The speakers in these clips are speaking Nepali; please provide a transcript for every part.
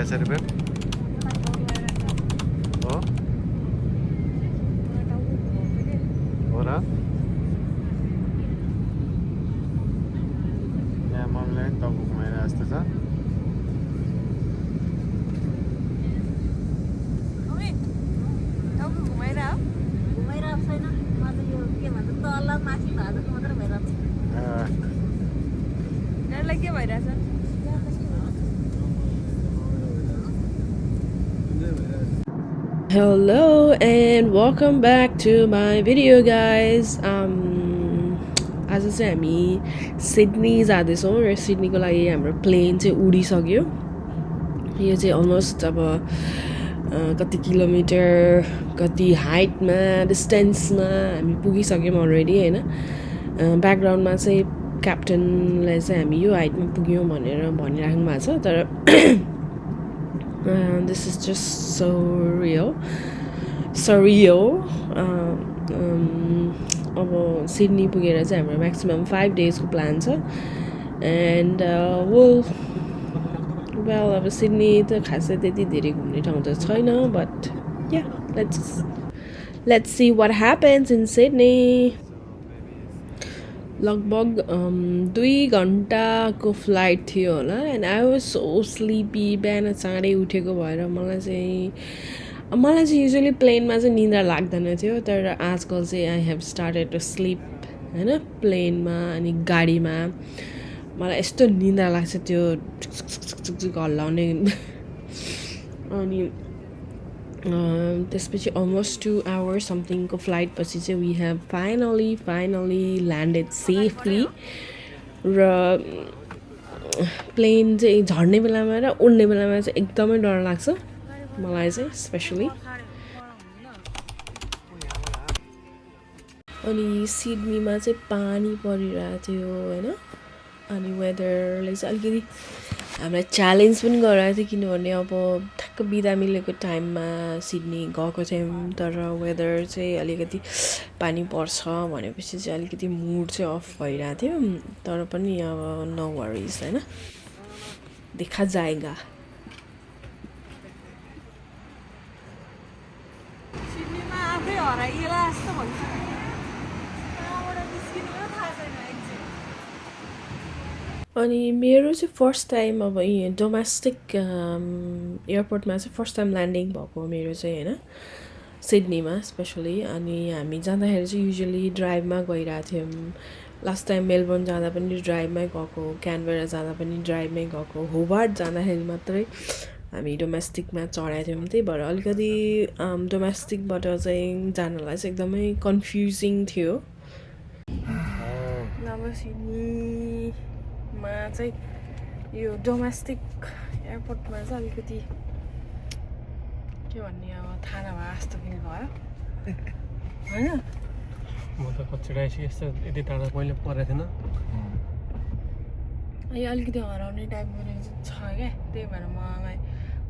भइरहेछ रे बेब हो हो र यहाँ मम्मीलाई पनि टाउको घुमाइरहेको जस्तो छ Hello and welcome back to my video guys. आज चाहिँ हामी सिडनी जाँदैछौँ र सिडनीको लागि हाम्रो प्लेन चाहिँ उडिसक्यो यो चाहिँ अलमोस्ट अब कति किलोमिटर कति हाइटमा डिस्टेन्समा हामी पुगिसक्यौँ अलरेडी हैन ब्याकग्राउन्डमा चाहिँ क्याप्टनले चाहिँ हामी यो हाइटमा पुग्यौँ भनेर भनिराख्नु भएको छ तर this is just surreal. अब सिडनी पुगेर चाहिँ हाम्रो म्याक्सिमम 5 डेजको प्लान छ एन्ड वेल अब सिडनी त खासै त्यति धेरै घुम्ने ठाउँ त छैन but yeah let's see what happens in Sydney लगभग 2 घन्टाको फ्लाइट थियो होला and I was so sleepy बिहान चाँडै उठेको भएर मलाई चाहिँ युजली प्लेनमा चाहिँ निद्रा लाग्दैन थियो तर आजकल चाहिँ I have started to sleep हैन प्लेनमा अनि गाडीमा मलाई यस्तो निद्रा लाग्छ त्यो झुक हल्लाउने अनि त्यसपछि अलमोस्ट 2 hours समथिङको फ्लाइट पछि चाहिँ we have finally landed safely र प्लेन चाहिँ झर्ने बेलामा र उड्ने बेलामा चाहिँ एकदमै डर लाग्छ मलाई चाहिँ स्पेसली अनि सिडनीमा चाहिँ पानी परिरहेको थियो हैन अनि वेदरले चाहिँ अलिकति हामीलाई च्यालेन्ज पनि गराएको थियो किनभने अब ठ्याक्क बिदा मिलेको टाइममा सिडनी गएको थियौँ तर वेदर चाहिँ अलिकति पानी पर्छ भनेपछि चाहिँ अलिकति मुड चाहिँ अफ भइरहेको थियो तर पनि अब नो वरिज हैन देखा जाएगा सिडनीमा आफै हराइएला जस्तो भन्छ अनि मेरो चाहिँ फर्स्ट टाइम अब यहाँ डोमेस्टिक एयरपोर्टमा चाहिँ फर्स्ट टाइम ल्यान्डिङ भएको मेरो चाहिँ हैन सिडनीमा स्पेसली अनि हामी जाँदाखेरि चाहिँ युजली ड्राइभमा गइरहेको थियौँ लास्ट टाइम मेलबोर्न जाँदा पनि ड्राइभमै गएको क्यानबेरा जाँदा पनि ड्राइभमै गएको होबार्ट जाँदाखेरि मात्रै हामी डोमेस्टिकमा चढाएको थियौँ त्यही भएर अलिकति डोमेस्टिकबाट चाहिँ जानलाई चाहिँ एकदमै कन्फ्युजिङ थियो अब सिडनीमा चाहिँ यो डोमेस्टिक एयरपोर्टमा चाहिँ अलिकति के भन्ने अब थाहा नभए जस्तो फिल भयो होइन म त कच्चिडाएपछि यस्तो यति टाढा पहिले परेको थिएन यो अलिकति हराउने टाइपको छ क्या त्यही भएर मलाई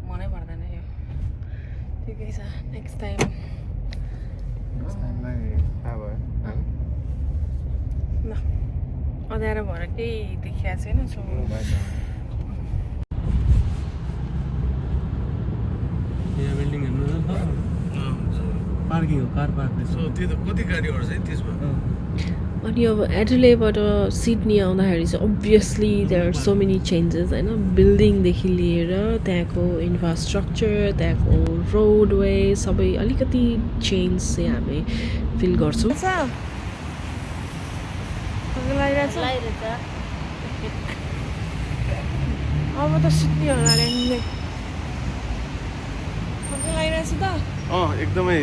मनै पर्दैन यो ठिकै छ नेक्स्ट टाइमलाई थाहा भयो ल अँध्यारो भएर केही देखिएको छैन सो यहाँ बिल्डिङ हेर्नु पार्किङ हो कार पार्किङ सो त्यो त कति गाडीहरू छ त्यसमा अनि अब एडलेबाट सिडनी आउँदाखेरि चाहिँ obviously there are so many changes होइन बिल्डिङदेखि लिएर त्यहाँको इन्फ्रास्ट्रक्चर त्यहाँको रोडवे सबै अलिकति चेन्ज चाहिँ हामी फिल गर्छौँ अब त सिडनी होला ल्यान्डले लगाइरहेछ त एकदमै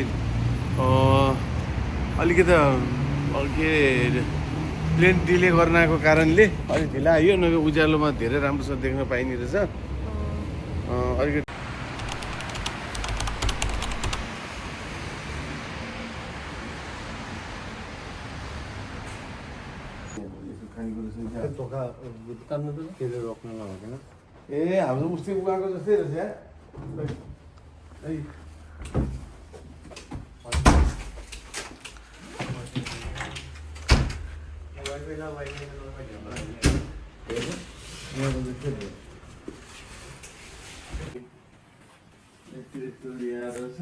अलिकति के प्लेन डिले गर्न आएको कारणले अलिक ढिला आयो नभए उज्यालोमा धेरै राम्रोसँग देख्न पाइने रहेछ अलिकति ए हाम्रो उस्तै उगाएको जस्तै रहेछ यहाँ रहेछ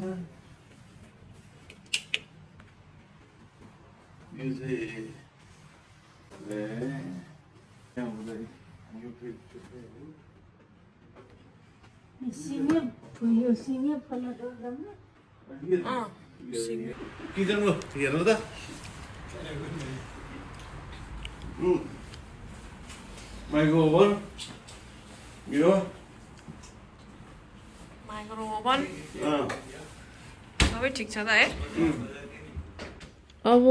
यो चाहिँ किचनको हेर्नु त माइक्रो ओभन यो माइक्रो ओभन सबै ठिक छ त है अब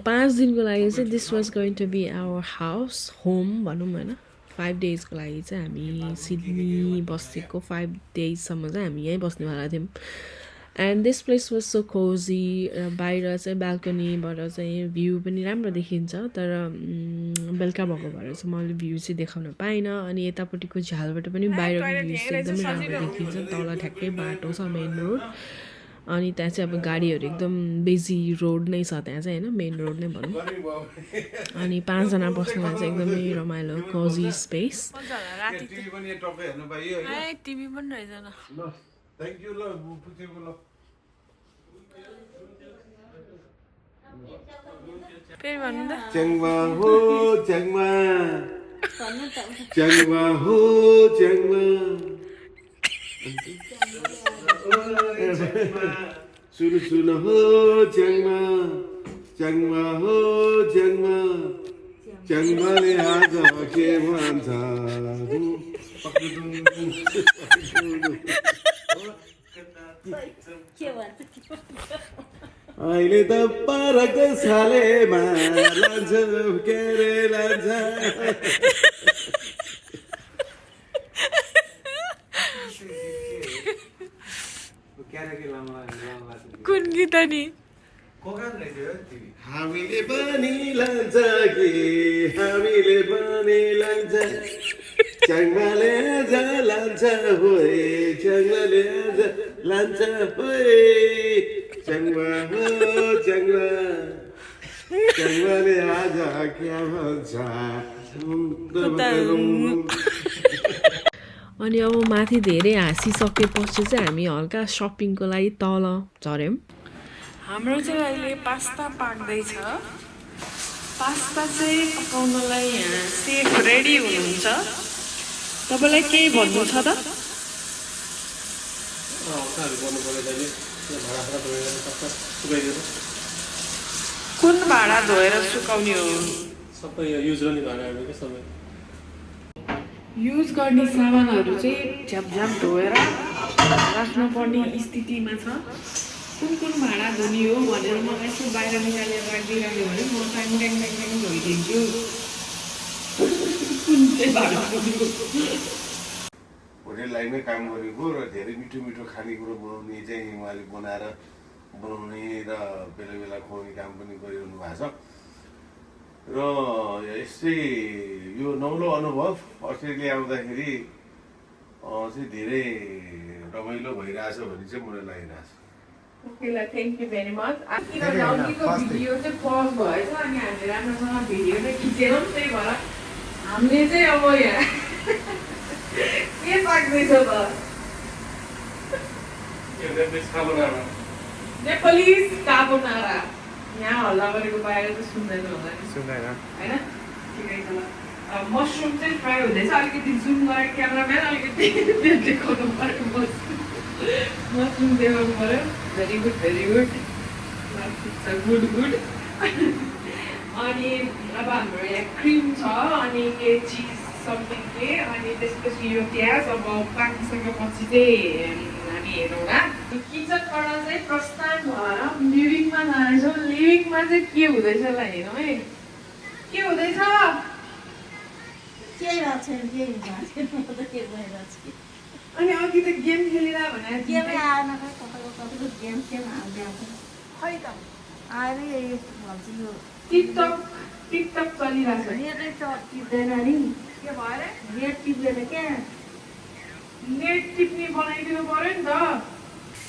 5 दिनको लागि चाहिँ this was going to be our house home भनौँ होइन 5 डेजको लागि चाहिँ हामी सिडनी बसेको 5 डेजसम्म चाहिँ हामी यहीँ बस्नेवाला थियौँ and this place was so cosy बाहिर चाहिँ बाल्कनीबाट चाहिँ भ्यू पनि राम्रो देखिन्छ तर बेलुका भएको भएर चाहिँ मैले भ्यू चाहिँ देखाउन पाइनँ अनि यतापट्टिको झ्यालबाट पनि बाहिरको भ्यू चाहिँ एकदमै राम्रो देखिन्छ तल ठ्याक्कै बाटो छ मेन रोड अनि त्यहाँ चाहिँ अब गाडीहरू एकदम बिजी रोड नै छ त्यहाँ चाहिँ होइन मेन रोड नै भनौँ अनि 5 जना बस्नुमा चाहिँ एकदमै रमाइलो कोजी स्पेस टिभी पनि टक्कै हेर्नु पाइयो टिभी पनि रहेछ ल थ्याङ्क यू ल पुगेको ल फेरि भन्नु त च्याङमा हो च्याङमा च्याङमा हो च्याङमा सुन सुन हो च्याङमा च्याङमा हो च्याङमा च्याङमाले आज के भन्छ अहिले त पारको सालेमा लान्छ के रे लान्छ कुन गीत नि हामीले पनि लान्छ कि हामीले पनि लान्छ च्याङमाले आज लान्छ होइ च्याङमाले आज लान्छ होइ च्याङमा हो च्याङमा च्याङमाले आज क्या भन्छ अनि अब माथि धेरै हाँसिसकेपछि चाहिँ हामी हल्का सपिङको लागि तल झऱ्यौँ हाम्रो चाहिँ अहिले पास्ता पाक्दैछ पास्ता चाहिँ पकाउनलाई यहाँ सेफ रेडी हुनुहुन्छ तपाईँलाई केही भन्नु छ त कुन भाँडा धोएर सुकाउने हो सबै युज गर्ने भाँडाहरू के सबै युज गर्ने सामानहरू चाहिँ झ्यापझ्याप धोएर राख्नुपर्ने स्थितिमा छ कुन कुन भाँडा धुने हो भनेर मलाई यसो बाहिर निकालेर राखिदिइराख्यो भने म ट्याङ ट्याङ ट्याङ ट्याङ धोइदिन्छु कुन चाहिँ भाँडा होटेल लाइनमै काम गरेको र धेरै मिठो मिठो खानेकुरो बनाउने चाहिँ उहाँले बनाएर बनाउने र बेला बेला खुवाउने काम पनि गरिरहनु भएको छ र यस्तै यो नौलो अनुभव अस्ट्रेलिया आउँदाखेरि चाहिँ धेरै रमाइलो भइरहेछ भन्ने चाहिँ मलाई लागिरहेछ ओके ल थ्याङ्क यू भेरी मच किनभने भिडियो चाहिँ पज भएछ अनि हामीले राम्रोसँग भिडियो चाहिँ खिचेनौँ त्यही भएर हामीले चाहिँ अब यहाँ के पाक्दैछ त नेपालिज कार्बोनारा यहाँ हल्ला गरेको बाहिर चाहिँ सुन्दैन होला नि सुन्दैन होइन ठिकै छ ल मसरुम चाहिँ फ्राई हुँदैछ अलिकति जुम गरेर क्यामेराम्यान अलिकति देखाउनु पऱ्यो मसरुम देखाउनु पऱ्यो भेरी गुड गुड अनि अब हाम्रो यहाँ क्रिम छ अनि के चिज समथिङ के अनि त्यसपछि यो प्याज अब पाकिसकेपछि चाहिँ हामी हेरौँला किचनबाट चाहिँ प्रस्थान भएर लिभिङमा जानेछौँ लिभिङमा चाहिँ के हुँदैछ ल हेरौँ है के हुँदैछ अनि अघि त गेम खेलिरह भनेर टिकटक चलिरहेको छ के भएर नेट टिप्ने बनाइदिनु पर्यो नि त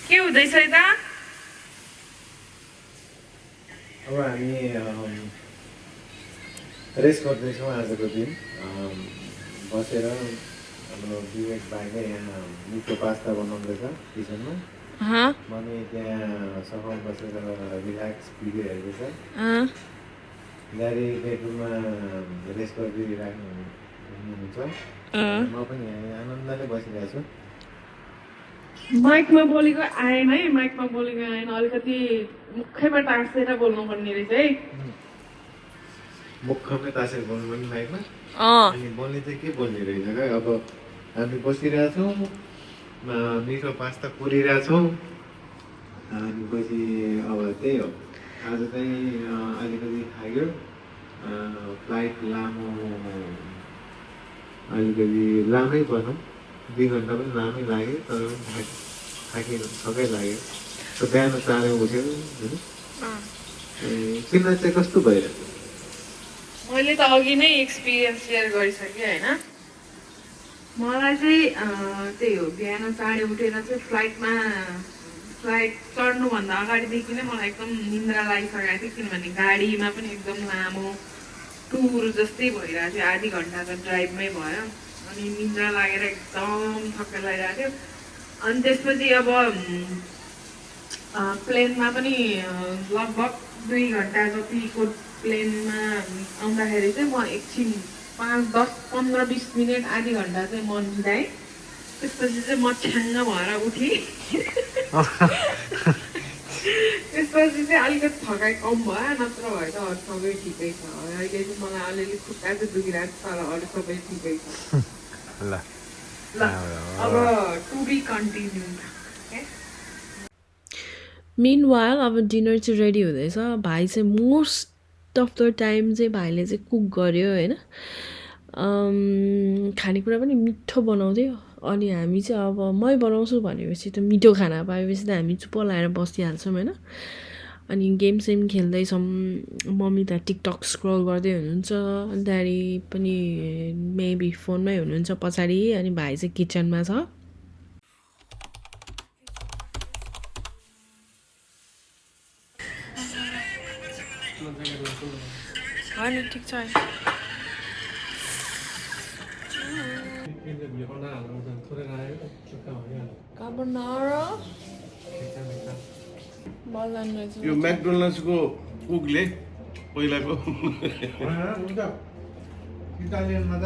के हुँदैछ यता अब हामी रेस्ट गर्दैछौँ आजको दिन बसेर हाम्रो विवेक भाइले यहाँ मिठो पास्ता बनाउँदैछ किचनमा मम्मी त्यहाँ सफा बसेर रिल्याक्स भिडियो हेर्दैछ ड्याडी बेडरुममा रेस्ट गरिराख्नु हुनुहुन्छ म पनि यहाँ आनन्दले बसिरहेको छु माइकमा बोलेको आएन है माइकमा बोलेको आएन अलिकति मुखैमा टाँसेर बोल्नुपर्ने रहेछ है मुखमै तासेर बोल्नु पनि माइकमा अनि बोल्ने चाहिँ के बोल्ने रहेछ क्या अब हामी बसिरहेछौँ मिठो पास्ता कोरिरहेछौँ अनि पछि अब त्यही हो आज चाहिँ अलिकति खायो फ्लाइट लामो अलिकति लामै भनौँ 2 घन्टा पनि लामै लाग्यो तर पनि थकै लाग्यो बिहान चाँडै उठ्यो होइन तिमीलाई चाहिँ कस्तो भइरहेछ मैले त अघि नै एक्सपिरियन्स सेयर गरिसकेँ होइन मलाई चाहिँ त्यही हो बिहान चाँडै उठेर चाहिँ फ्लाइट चढ्नुभन्दा अगाडिदेखि नै मलाई एकदम निन्द्रा लागिसकेको थियो किनभने गाडीमा पनि एकदम लामो टुर जस्तै भइरहेको थियो आधी घन्टा त ड्राइभमै भयो अनि निन्द्रा लागेर एकदम थक्कै लागिरहेको थियो अनि त्यसपछि अब प्लेनमा पनि लगभग 2 घन्टा जतिको प्लेनमा आउँदाखेरि चाहिँ म एकछिन 5, 10, 15, 20 मिनट आधी घन्टा चाहिँ म निदाएँ त्यसपछि चाहिँ म छ्याङ्ग भएर उठेँ त्यसपछि चाहिँ अलिकति थकाइ कम भयो नत्र भए त अरू सबै ठिकै छ अहिले चाहिँ मलाई अलिअलि खुट्टा चाहिँ दुखिरहेको छ तर अरू सबै ठिकै छ ल अब टु बी कन्टिन्यू मिनवाइल अब डिनर चाहिँ रेडी हुँदैछ भाइ चाहिँ मोस्ट अफ द टाइम चाहिँ भाइले चाहिँ कुक गर्यो होइन खानेकुरा पनि मिठो बनाउँथ्यो अनि हामी चाहिँ अब मै बनाउँछु भनेपछि त मिठो खाना पाएपछि त हामी चुप्प लाएर बसिहाल्छौँ होइन अनि गेम सेम खेल्दैछौँ मम्मी त टिकटक स्क्रोल गर्दै हुनुहुन्छ ड्याडी पनि मेबी फोनमै हुनुहुन्छ पछाडि अनि भाइ चाहिँ किचनमा छ होइन ठिक छ यो म्याकडोनल्ड्सको कुकले पहिलाको इटालियनमा त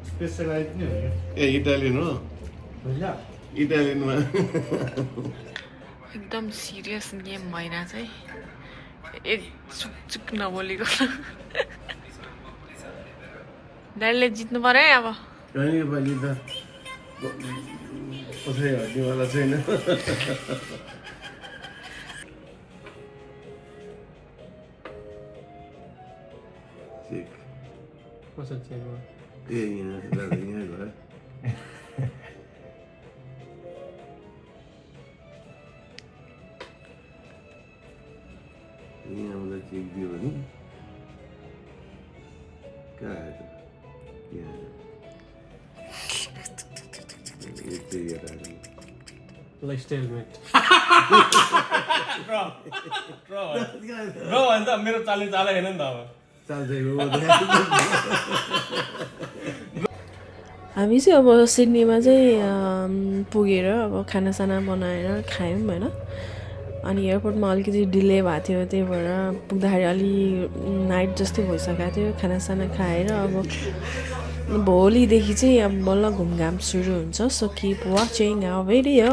स्पेसलाइज नै हो ए इटालियन हो इटालियनमा एकदम सिरियस गेम भइरहेछ है एक चुक नबोलेको ड्याडीले जित्नु पर्यो है अब योपालि त कसै हट्नेवाला छैन ए यहाँ गयो यहाँबाट चेक दियो भने कहाँ आयो त यहाँ मेरो चालै होइन नि त अब हामी चाहिँ अब सिडनीमा चाहिँ पुगेर अब खानासाना बनाएर खायौँ होइन अनि एयरपोर्टमा अलिकति डिले भएको थियो त्यही भएर पुग्दाखेरि अलि नाइट जस्तै भइसकेको थियो खानासाना खाएर अब भोलिदेखि चाहिँ अब बल्ल घुमघाम सुरु हुन्छ so keep watching our video